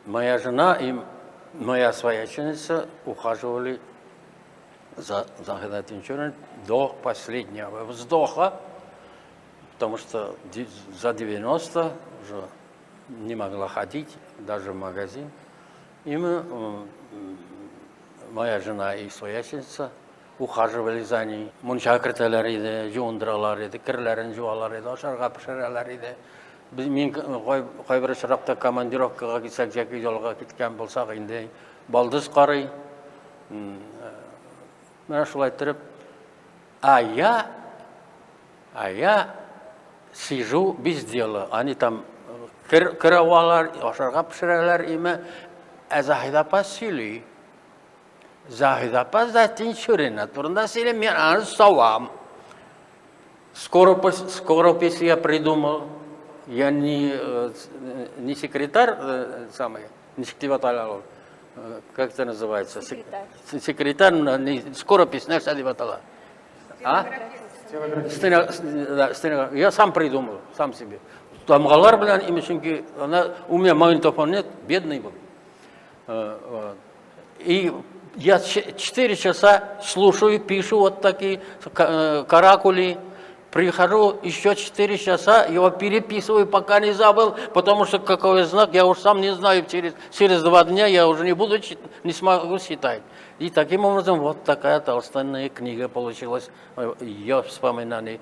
Моя жена и моя свояченица ухаживали за Захидатин Чурин до последнего вздоха, потому что за 90 уже не могла ходить даже в магазин. И моя жена и свояченица ухаживали за ней. Муншакрталар иде, жуындралар иде, кірлерін жуалар иде, ашарға пішіралар иде. Мен қайбір шырақта командировкаға кетсек, жеке жолға кеткен болсақ, енді балдыз қарай. Мен шулай тұрып, а я сижу без дела. Они там кіравалар, ашарға пішіралар име, Захидапа сөйлей. Захидапа Захидатин Чурина турында сөйлей, мен аны сауам. Скоропись я придумал. Я не секретарь, не секретарь, как это называется? Секретарь, не скоропись, не садиватала. Я сам придумал, сам себе. Там галар, блин, им еще, у меня магнитофон нет, бедный был. И я 4 часа слушаю, пишу вот такие каракули. Прихожу еще 4 часа, его переписываю, пока не забыл, потому что какой знак, я уж сам не знаю, через 2 дня я уже не смогу считать. И таким образом вот такая толстенная книга получилась, ее вспоминание.